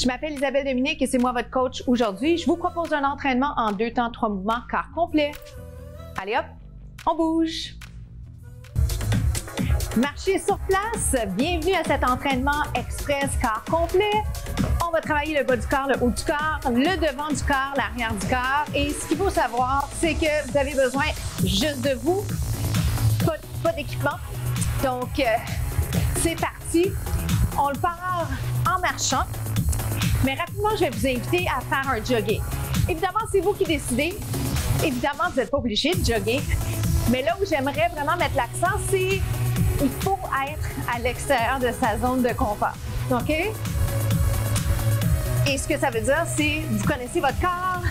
Je m'appelle Isabelle Dominique et c'est moi votre coach aujourd'hui. Je vous propose un entraînement en 2 temps, 3 mouvements, corps complet. Allez hop, on bouge. Marchez sur place. Bienvenue à cet entraînement express corps complet. On va travailler le bas du corps, le haut du corps, le devant du corps, l'arrière du corps. Et ce qu'il faut savoir, c'est que vous avez besoin juste de vous, pas d'équipement. Donc, c'est parti. On le part en marchant. Mais rapidement, je vais vous inviter à faire un jogging. Évidemment, c'est vous qui décidez. Évidemment, vous n'êtes pas obligé de jogger. Mais là où j'aimerais vraiment mettre l'accent, c'est qu'il faut être à l'extérieur de sa zone de confort. OK? Et ce que ça veut dire, c'est que vous connaissez votre corps,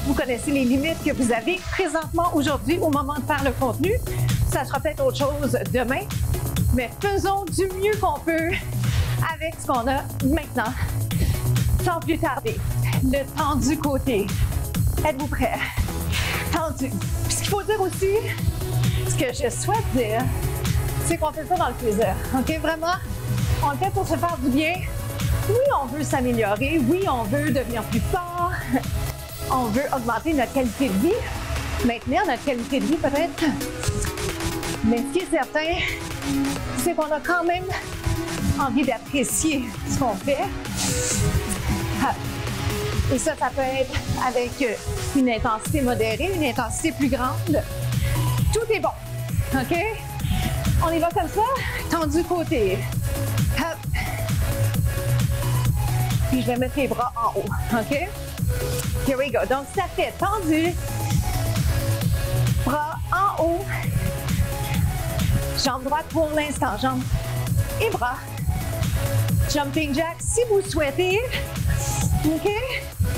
vous connaissez les limites que vous avez présentement aujourd'hui au moment de faire le contenu. Ça sera peut-être autre chose demain, mais faisons du mieux qu'on peut avec ce qu'on a maintenant. Sans plus tarder, le tendu côté. Êtes-vous prêts? Tendu. Puis ce qu'il faut dire aussi, ce que je souhaite dire, c'est qu'on fait ça dans le plaisir. OK? Vraiment, on le fait pour se faire du bien. Oui, on veut s'améliorer. Oui, on veut devenir plus fort. On veut augmenter notre qualité de vie. Maintenir notre qualité de vie peut-être. Mais ce qui est certain, c'est qu'on a quand même envie d'apprécier ce qu'on fait. Et ça peut être avec une intensité modérée, une intensité plus grande. Tout est bon. OK? On y va comme ça. Tendu côté. Hop. Puis je vais mettre les bras en haut. OK? Here we go. Donc, ça fait tendu. Bras en haut. Jambe droite pour l'instant. Jambe et bras. Jumping jack si vous souhaitez. OK?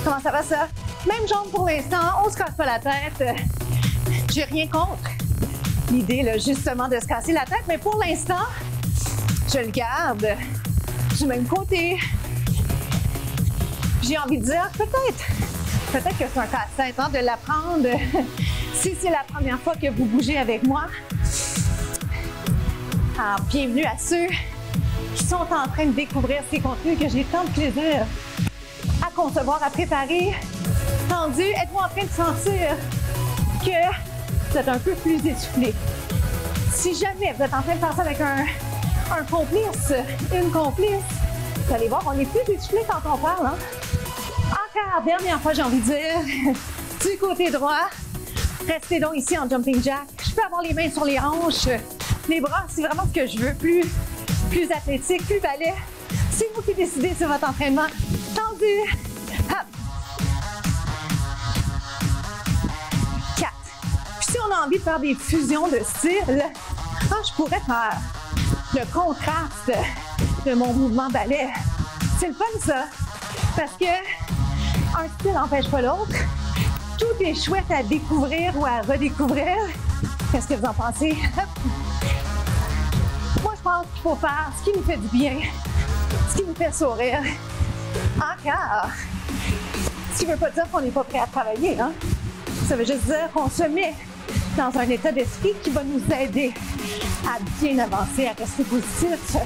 Comment ça va ça? Même jambe pour l'instant. On se casse pas la tête. J'ai rien contre l'idée, là, justement, de se casser la tête. Mais pour l'instant, je le garde du même côté. J'ai envie de dire, peut-être que c'est un casse-tête hein, de l'apprendre. Si c'est la première fois que vous bougez avec moi, alors, bienvenue à ceux qui sont en train de découvrir ces contenus que j'ai tant de plaisir à concevoir, à préparer. Tendu, êtes-vous en train de sentir que vous êtes un peu plus essoufflé? Si jamais vous êtes en train de faire ça avec un complice, une complice, vous allez voir, on est plus essoufflé quand on parle. Hein? Encore, dernière fois, j'ai envie de dire, du côté droit, restez donc ici en jumping jack. Je peux avoir les mains sur les hanches, les bras, c'est vraiment ce que je veux, plus athlétique, plus balai. C'est vous qui décidez sur votre entraînement. Tendu. Hop. 4. Puis si on a envie de faire des fusions de style, je pourrais faire le contraste de mon mouvement balai. C'est le fun ça, parce que un style n'empêche pas l'autre. Tout est chouette à découvrir ou à redécouvrir. Qu'est-ce que vous en pensez? Moi, je pense qu'il faut faire ce qui nous fait du bien, ce qui nous fait sourire. Encore. Ce qui ne veut pas dire qu'on n'est pas prêt à travailler. Hein? Ça veut juste dire qu'on se met dans un état d'esprit qui va nous aider à bien avancer, à rester positif.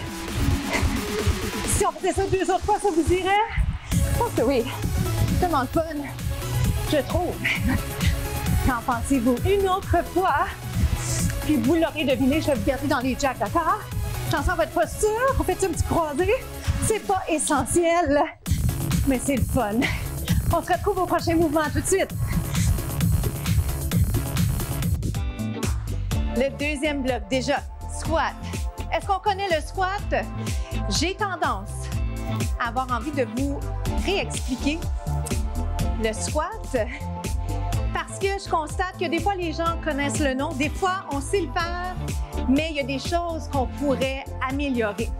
Si on faisait ça 2 autres fois, ça vous irait? Je pense que oui. C'est tellement fun, je trouve. Qu'en pensez-vous? Une autre fois, puis vous l'aurez deviné, je vais vous garder dans les jacks, d'accord? Attention à votre posture, on fait un petit croisé. C'est pas essentiel, mais c'est le fun. On se retrouve au prochain mouvement tout de suite. Le deuxième bloc, déjà, squat. Est-ce qu'on connaît le squat? J'ai tendance à avoir envie de vous réexpliquer le squat parce que je constate que des fois, les gens connaissent le nom. Des fois, on sait le faire, mais il y a des choses qu'on pourrait améliorer.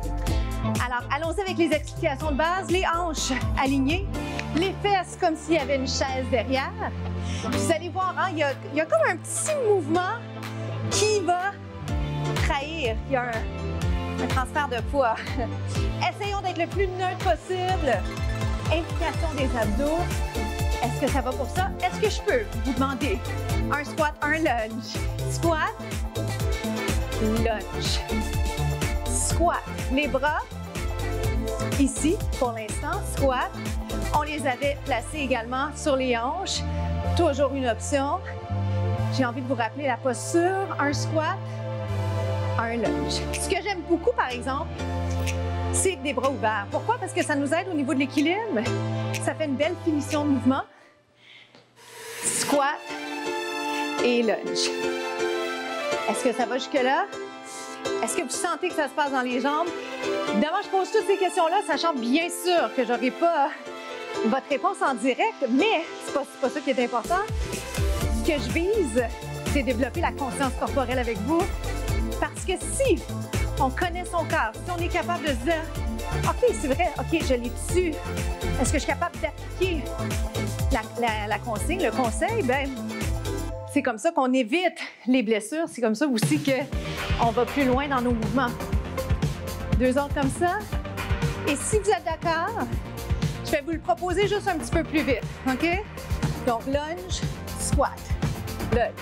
Alors, allons-y avec les explications de base. Les hanches alignées, les fesses comme s'il y avait une chaise derrière. Vous allez voir, hein, il y a comme un petit mouvement qui va trahir. Il y a un transfert de poids. Essayons d'être le plus neutre possible. Implication des abdos. Est-ce que ça va pour ça? Est-ce que je peux vous demander un squat, un lunge? Squat, lunge. Squat. Les bras ici pour l'instant, squat. On les avait placés également sur les hanches. Toujours une option. J'ai envie de vous rappeler la posture, un squat, un lunge. Ce que j'aime beaucoup, par exemple, c'est des bras ouverts. Pourquoi? Parce que ça nous aide au niveau de l'équilibre. Ça fait une belle finition de mouvement. Squat et lunge. Est-ce que ça va jusque-là? Est-ce que vous sentez que ça se passe dans les jambes? Évidemment, je pose toutes ces questions-là, sachant bien sûr que je n'aurai pas votre réponse en direct, mais c'est pas ça qui est important. Ce que je vise, c'est développer la conscience corporelle avec vous. Parce que si on connaît son corps, si on est capable de se dire « OK, c'est vrai, OK, je l'ai dessus. Est-ce que je suis capable d'appliquer la consigne, le conseil? » Bien, c'est comme ça qu'on évite les blessures. C'est comme ça aussi qu'on va plus loin dans nos mouvements. 2 autres comme ça. Et si vous êtes d'accord, je vais vous le proposer juste un petit peu plus vite. OK? Donc, lunge, squat, lunge.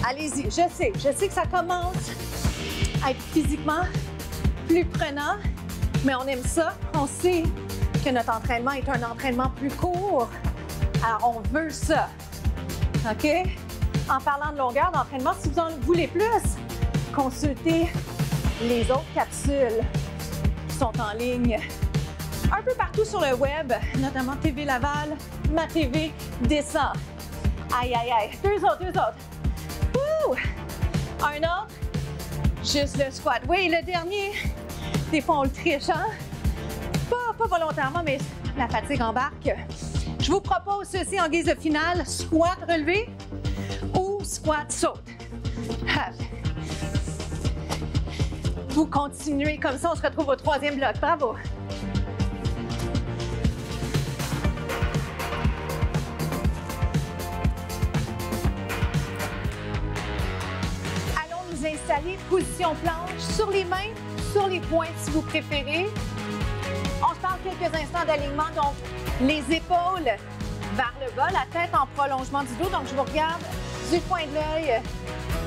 Allez-y. Je sais que ça commence à être physiquement plus prenant, mais on aime ça. On sait que notre entraînement est un entraînement plus court. Alors, on veut ça. OK? En parlant de longueur d'entraînement, si vous en voulez plus, consultez les autres capsules qui sont en ligne un peu partout sur le web, notamment TV Laval, Ma TV descend. Aïe, aïe, aïe. 2 autres. Wouh! Un autre. Juste le squat. Oui, le dernier. Des fois, on le triche, hein? Pas volontairement, mais la fatigue embarque. Je vous propose ceci en guise de finale. Squat relevé ou squat saute. Vous continuez comme ça, on se retrouve au 3e bloc. Bravo! Allons nous installer, position planche, sur les mains, sur les poings si vous préférez. On se parle quelques instants d'alignement, donc les épaules vers le bas, la tête en prolongement du dos. Donc je vous regarde du coin de l'œil,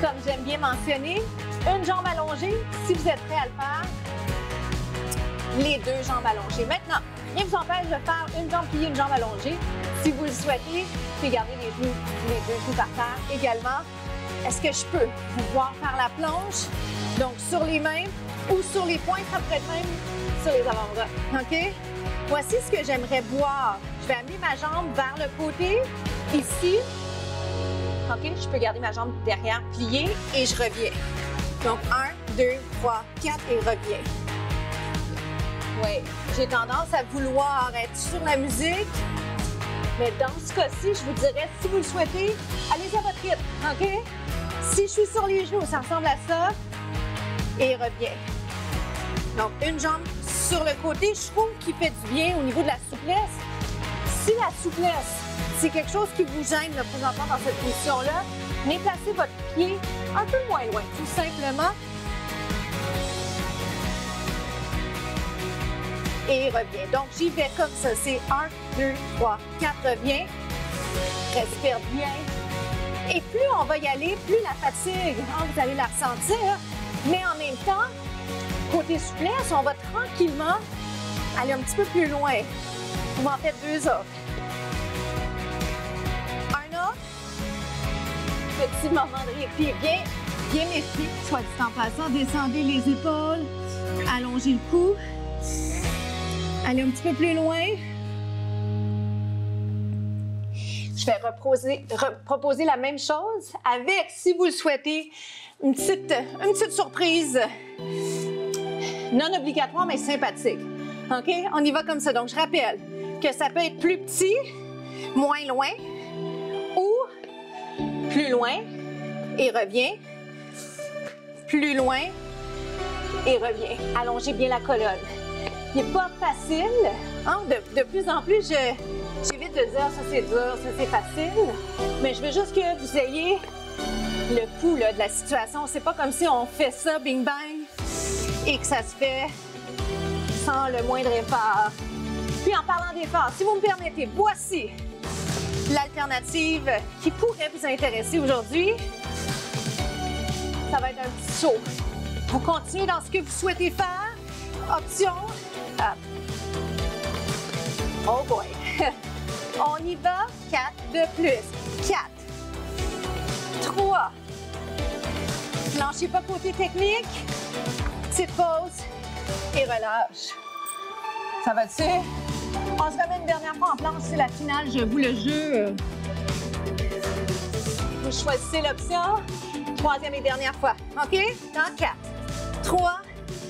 comme j'aime bien mentionner. Une jambe allongée, si vous êtes prêt à le faire. Les 2 jambes allongées. Maintenant, rien ne vous empêche de faire une jambe pliée, une jambe allongée. Si vous le souhaitez, vous pouvez garder les 2 genoux par terre également. Est-ce que je peux vous voir faire la planche? Donc, sur les mains ou sur les poings, ça pourrait être même sur les avant-bras. OK? Voici ce que j'aimerais voir. Je vais amener ma jambe vers le côté, ici. OK? Je peux garder ma jambe derrière, pliée, et je reviens. Donc, 1, 2, 3, 4 et reviens. Oui, j'ai tendance à vouloir être sur la musique, mais dans ce cas-ci, je vous dirais, si vous le souhaitez, allez à votre rythme, OK? Si je suis sur les genoux, ça ressemble à ça, et reviens. Donc, une jambe sur le côté, je trouve qu'il fait du bien au niveau de la souplesse. Si la souplesse, c'est quelque chose qui vous gêne le présentement dans cette position-là, déplacez votre pied un peu moins loin, tout simplement. Et reviens. Donc, j'y vais comme ça. C'est 1, 2, 3, 4, reviens. Respire bien. Et plus on va y aller, plus la fatigue, vous allez la ressentir. Mais en même temps, côté souplesse, on va tranquillement aller un petit peu plus loin. Vous m'en faites 2 autres. Un autre. Petit moment de répit. Bien méfié, soit dit en passant. Descendez les épaules. Allongez le cou. Allez un petit peu plus loin. Je vais proposer la même chose avec, si vous le souhaitez, une petite surprise non obligatoire, mais sympathique. OK? On y va comme ça. Donc, je rappelle que ça peut être plus petit, moins loin, ou plus loin et reviens. Plus loin et reviens. Allongez bien la colonne. Il n'est pas facile. Hein? De plus en plus, j'évite de dire ça c'est dur, ça c'est facile. Mais je veux juste que vous ayez le pouls là, de la situation. C'est pas comme si on fait ça, bing bang, et que ça se fait sans le moindre effort. Puis en parlant d'effort, si vous me permettez, voici l'alternative qui pourrait vous intéresser aujourd'hui. Ça va être un petit saut. Vous continuez dans ce que vous souhaitez faire. Option, Up. Oh boy. On y va. 4 de plus. 4. 3. Lâchez pas côté technique. Petite pause et relâche. Ça va dessus? On se remet une dernière fois en planche. C'est la finale. Je vous le jure. Vous choisissez l'option. Troisième et dernière fois. OK? Dans 4, 3,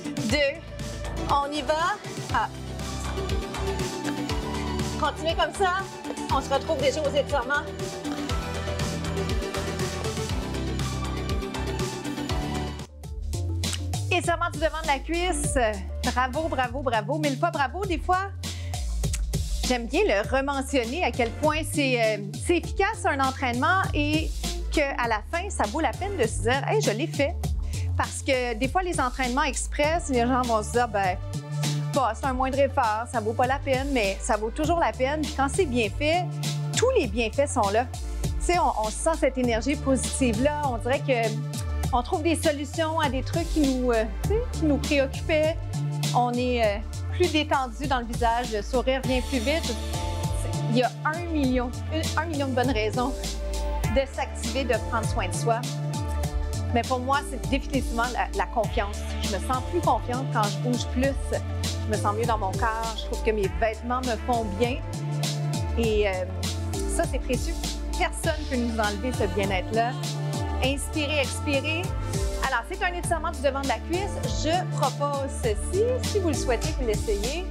2, on y va. Up. Continuez comme ça. On se retrouve déjà aux étirements. Étirement du devant de la cuisse. Bravo, bravo, bravo. Mille fois bravo. Des fois, j'aime bien le rementionner à quel point c'est efficace un entraînement et qu'à la fin, ça vaut la peine de se dire « Hey, je l'ai fait ». Parce que des fois, les entraînements express, les gens vont se dire « Ben, bah, c'est un moindre effort, ça vaut pas la peine », mais ça vaut toujours la peine. Puis quand c'est bien fait, tous les bienfaits sont là. Tu sais, on sent cette énergie positive-là. On dirait qu'on trouve des solutions à des trucs qui nous préoccupaient. On est plus détendu dans le visage, le sourire vient plus vite. Il y a 1 million de bonnes raisons de s'activer, de prendre soin de soi. Mais pour moi, c'est définitivement la confiance. Je me sens plus confiante quand je bouge plus. Je me sens mieux dans mon corps. Je trouve que mes vêtements me font bien. Et ça, c'est précieux. Personne ne peut nous enlever ce bien-être-là. Inspirez, expirez. Alors, c'est un étirement du devant de la cuisse. Je propose ceci. Si vous le souhaitez, vous l'essayez.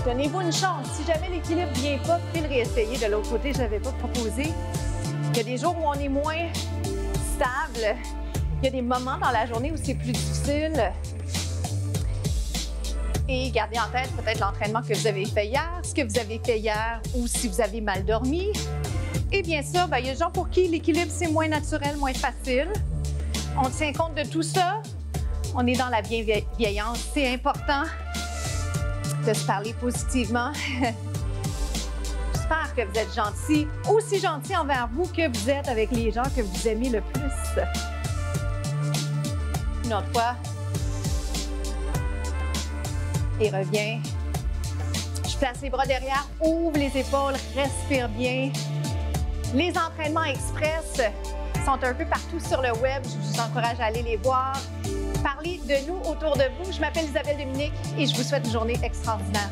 Donnez-vous une chance. Si jamais l'équilibre ne vient pas, vous pouvez le réessayer. De l'autre côté, je ne l'avais pas proposé. Il y a des jours où on est moins stable. Il y a des moments dans la journée où c'est plus difficile. Et gardez en tête peut-être l'entraînement que vous avez fait hier, ce que vous avez fait hier ou si vous avez mal dormi. Et bien sûr, il y a des gens pour qui l'équilibre, c'est moins naturel, moins facile. On tient compte de tout ça. On est dans la bienveillance. C'est important de se parler positivement. J'espère que vous êtes gentil, aussi gentil envers vous que vous êtes avec les gens que vous aimez le plus. Une autre fois. Et reviens. Je place les bras derrière, ouvre les épaules, respire bien. Les entraînements express sont un peu partout sur le web. Je vous encourage à aller les voir. Parlez de nous autour de vous. Je m'appelle Isabelle Dominique et je vous souhaite une journée extraordinaire.